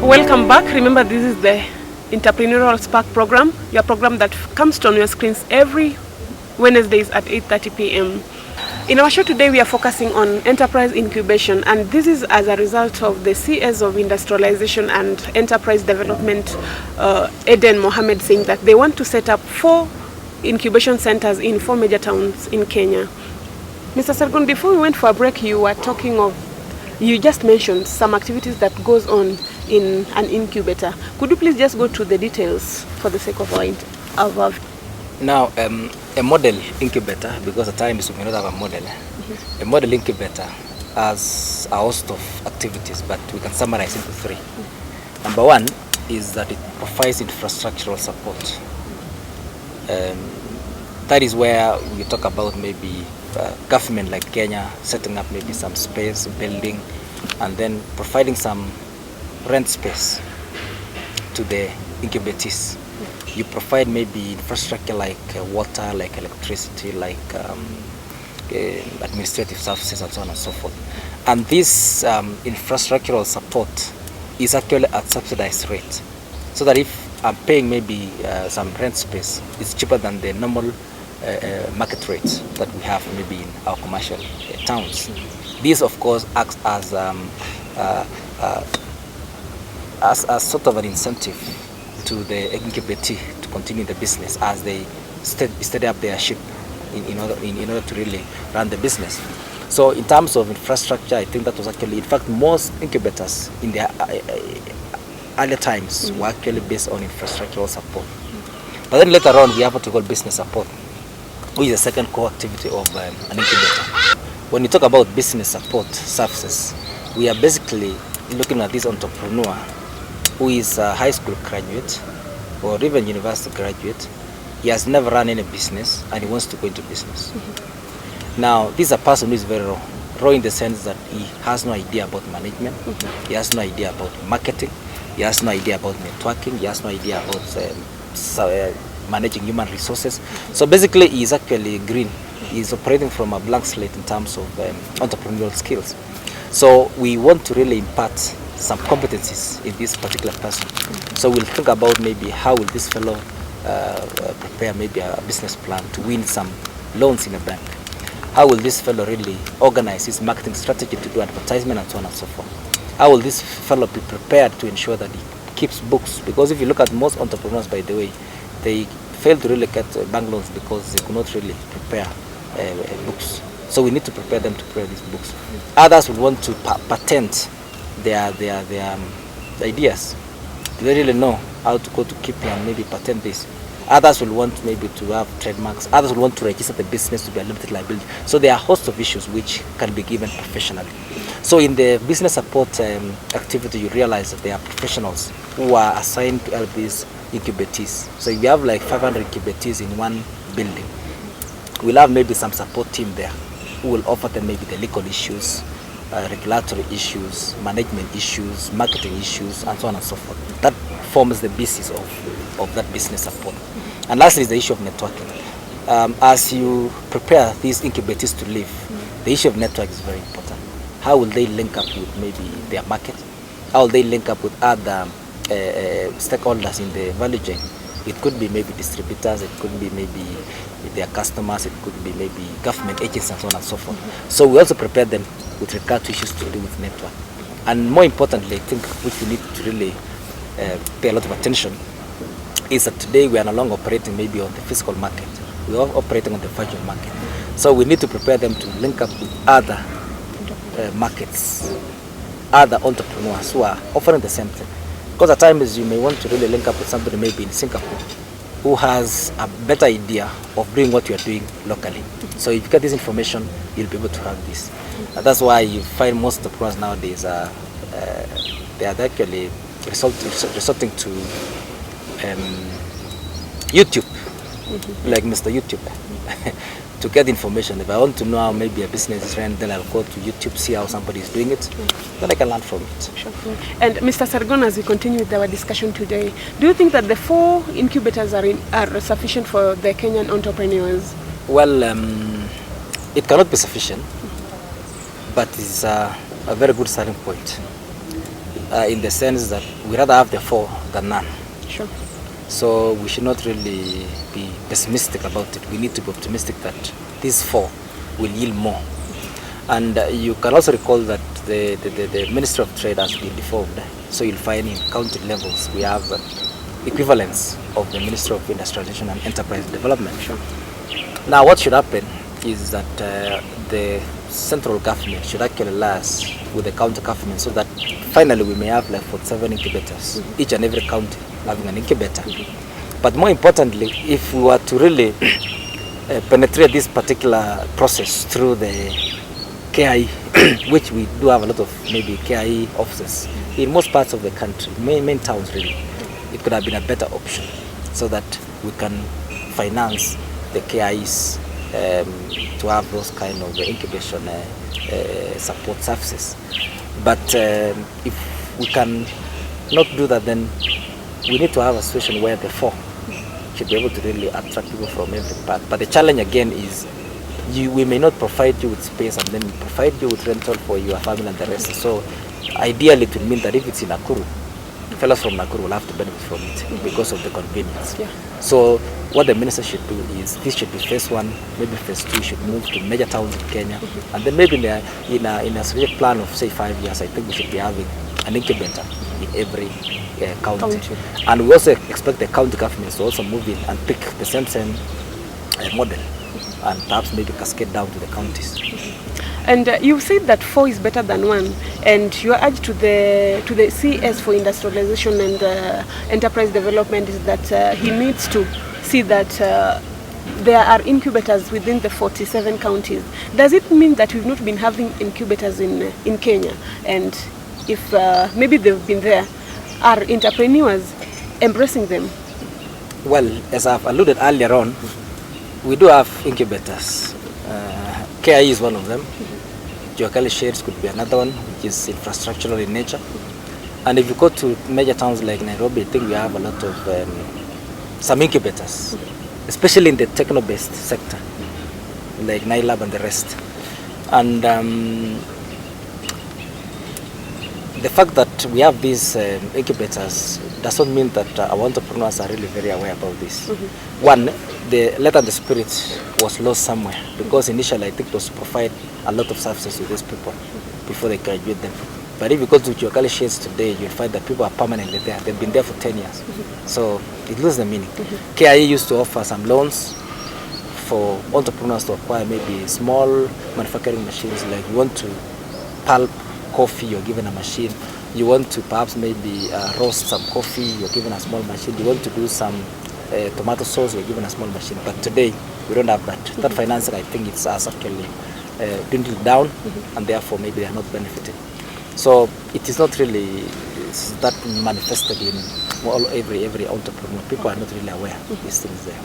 Welcome back. Remember, this is the Entrepreneurial Spark program, your program that comes on your screens every Wednesdays at 8:30 p.m. In our show today, we are focusing on enterprise incubation, and this is as a result of the CS of Industrialization and Enterprise Development, Eden Mohammed, saying that they want to set up 4 incubation centers in 4 major towns in Kenya. Mr. Sargon, before we went for a break, you just mentioned some activities that goes on in an incubator. Could you please just go to the details for the sake of our Now, a model incubator, because at times we may not have a model, a model incubator has a host of activities, but we can summarize into 3. Number 1 is that it provides infrastructural support. That is where we talk about maybe government like Kenya setting up maybe some space, building, and then providing some rent space to the incubatees. You provide maybe infrastructure like water, like electricity, like administrative services, and so on and so forth. And this infrastructural support is actually at subsidized rate, so that if I'm paying maybe some rent space, it's cheaper than the normal market rates that we have maybe in our commercial towns. This, of course, acts as sort of an incentive to the incubatee to continue the business as they steady up their ship in order to really run the business. So in terms of infrastructure, I think that was actually, in fact, most incubators in their earlier times were actually based on infrastructural support. But then later on, we have what we call business support, which is the second core activity of an incubator. When you talk about business support services, we are basically looking at this entrepreneur who is a high school graduate or even university graduate. He has never run any business and he wants to go into business. Now, this is a person who is very raw. Raw in the sense that he has no idea about management, he has no idea about marketing, he has no idea about networking, he has no idea about managing human resources. So basically, he is actually green. He is operating from a blank slate in terms of entrepreneurial skills. So we want to really impart some competencies in this particular person. So we'll think about maybe how will this fellow prepare maybe a business plan to win some loans in a bank. How will this fellow really organize his marketing strategy to do advertisement and so on and so forth. How will this fellow be prepared to ensure that he keeps books? Because if you look at most entrepreneurs, by the way, they fail to really get bank loans because they could not really prepare books. So we need to prepare them to prepare these books. Others would want to patent their ideas. They really know how to go to Kipling and maybe patent this. Others will want maybe to have trademarks. Others will want to register the business to be a limited liability. So there are a host of issues which can be given professionally. So in the business support activity, you realize that there are professionals who are assigned to help these incubatees. So if you have like 500 incubatees in one building, we'll have maybe some support team there who will offer them maybe the legal issues, regulatory issues, management issues, marketing issues, and so on and so forth. That forms the basis of that business support. And lastly is the issue of networking. As you prepare these incubators to live, the issue of network is very important. How will they link up with maybe their market? How will they link up with other stakeholders in the value chain? It could be maybe distributors, it could be maybe their customers, it could be maybe government agents, and so on and so forth. So we also prepare them with regard to issues to do with network. And more importantly, I think which we need to really pay a lot of attention is that today we are no longer operating maybe on the physical market. We are operating on the virtual market. So we need to prepare them to link up with other markets, other entrepreneurs who are offering the same thing. Because at times you may want to really link up with somebody maybe in Singapore who has a better idea of doing what you are doing locally. So if you get this information, you'll be able to have this. That's why you find most entrepreneurs nowadays they are actually resorting to YouTube, like Mr. YouTube, to get information. If I want to know how maybe a business is run, then I'll go to YouTube, see how somebody is doing it, then I can learn from it. Sure. And Mr. Sargon, as we continue with our discussion today, do you think that the 4 incubators are sufficient for the Kenyan entrepreneurs? Well, it cannot be sufficient, but it's a very good starting point. in the sense that we rather have the 4 than none. Sure. So we should not really be pessimistic about it. We need to be optimistic that these 4 will yield more. And you can also recall that the Ministry of Trade has been deformed. So you'll find in county levels we have equivalents of the Ministry of Industrialization and Enterprise Development. Sure. Now what should happen is that the central government should actually liaise with the county government so that finally we may have like 47 incubators, each and every county having an incubator. But more importantly, if we were to really penetrate this particular process through the KIE, which we do have a lot of maybe KIE offices in most parts of the country, main towns really, it could have been a better option so that we can finance the KIEs to have those kind of incubation support services. But if we can not do that, then we need to have a situation where the 4 should be able to really attract people from every part. But the challenge again is we may not provide you with space and then provide you with rental for your family and the rest. So ideally it will mean that if it's in Nakuru, fellows from Nakuru will have to benefit from it because of the convenience. Yeah. So what the minister should do is this should be phase 1, maybe phase 2 should move to major towns in Kenya, and then maybe in a strategic plan of say 5 years, I think we should be having an incubator in every county. And we also expect the county governments to also move in and pick the same model and perhaps maybe cascade down to the counties. And you said that 4 is better than 1, and your urge to the CS for industrialization and enterprise development is that he needs to see that there are incubators within the 47 counties. Does it mean that we've not been having incubators in Kenya? And if maybe they've been there, are entrepreneurs embracing them? Well, as I've alluded earlier on, we do have incubators. KIE is one of them. Juakali Shades could be another one, which is infrastructural in nature. And if you go to major towns like Nairobi, I think we have a lot of some incubators, especially in the techno-based sector, like NILAB and the rest. And the fact that we have these incubators does not mean that our entrepreneurs are really very aware about this. One, the letter and the spirit was lost somewhere, because initially I think it was to provide a lot of services to these people before they graduate them. But if you go to Juakali Shades today, you'll find that people are permanently there. They've been there for 10 years. So it loses the meaning. KIE used to offer some loans for entrepreneurs to acquire maybe small manufacturing machines, like you want to pulp coffee, you're given a machine. You want to perhaps maybe roast some coffee, you're given a small machine. You want to do some tomato sauce, you're given a small machine. But today, we don't have that. That financing, I think it's actually dwindled down, and therefore maybe they are not benefiting. So it is not really that manifested in every entrepreneur. People are not really aware of these things there.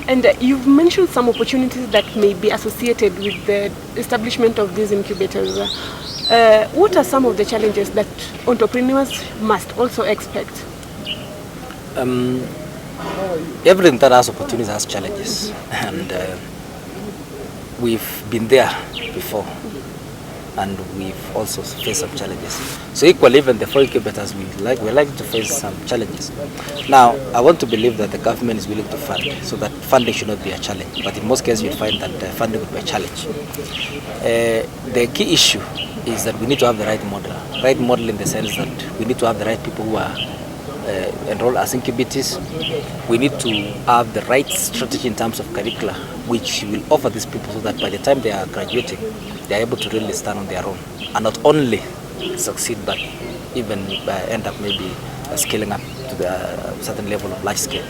And you've mentioned some opportunities that may be associated with the establishment of these incubators. What are some of the challenges that entrepreneurs must also expect? Everything that has opportunities has challenges, and we've been there before, and we've also faced some challenges. So equally, even the 4 incubators, we're likely to face some challenges. Now, I want to believe that the government is willing to fund, so that funding should not be a challenge. But in most cases, you'll find that funding will be a challenge. The key issue is that we need to have the right model. Right model in the sense that we need to have the right people who are enrolled as incubators. We need to have the right strategy in terms of curricula, which will offer these people so that by the time they are graduating, they are able to really stand on their own and not only succeed, but even end up maybe scaling up to the certain level of large scale.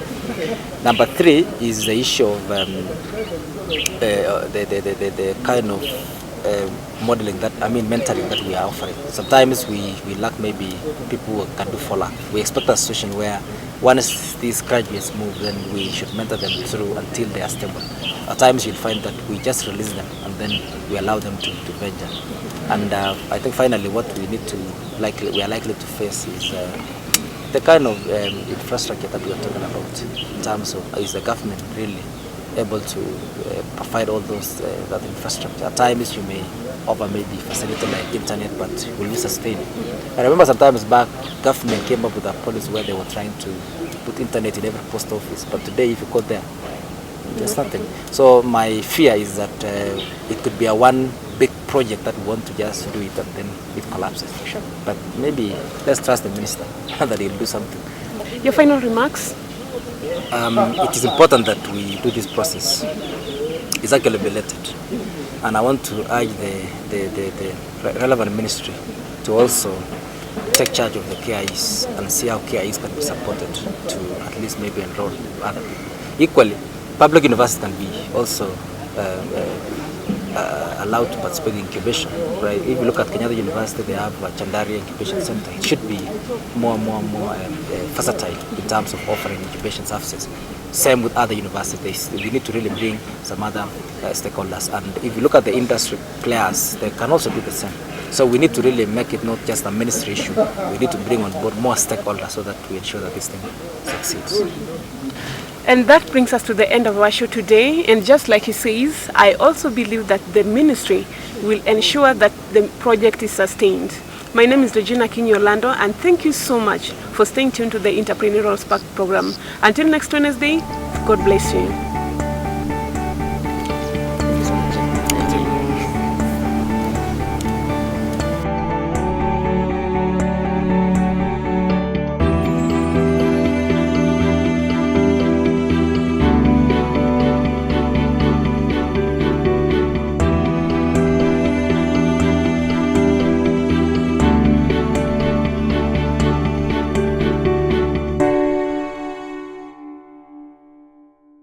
Number 3 is the issue of the kind of modeling that, mentoring that we are offering. Sometimes we lack maybe people who can do follow-up. We expect a situation where once these graduates move, then we should mentor them through until they are stable. At times you'll find that we just release them and then we allow them to venture. And I think finally what we are likely to face is the kind of infrastructure that we are talking about, in terms of is the government really able to provide all those that infrastructure. At times you may over maybe facility like internet, but will we sustain? I remember sometimes back, government came up with a policy where they were trying to put internet in every post office, but today if you go there, there's nothing. So my fear is that it could be a one big project that we want to just do it and then it collapses. Sure. But maybe let's trust the minister that he'll do something. Your final remarks? It is important that we do this process. It's actually belated. And I want to urge the relevant ministry to also take charge of the KIs and see how KIs can be supported to at least maybe enroll other people. Equally, public universities can be also allowed to participate in incubation. Right? If you look at Kenyatta University, they have a Chandaria Incubation Center. It should be more versatile in terms of offering incubation services. Same with other universities. We need to really bring some other stakeholders. And if you look at the industry players, they can also do the same. So we need to really make it not just a ministry issue. We need to bring on board more stakeholders so that we ensure that this thing succeeds. And that brings us to the end of our show today. And just like he says, I also believe that the ministry will ensure that the project is sustained. My name is Regina King Orlando, and thank you so much for staying tuned to the Entrepreneurial Spark program. Until next Wednesday, God bless you.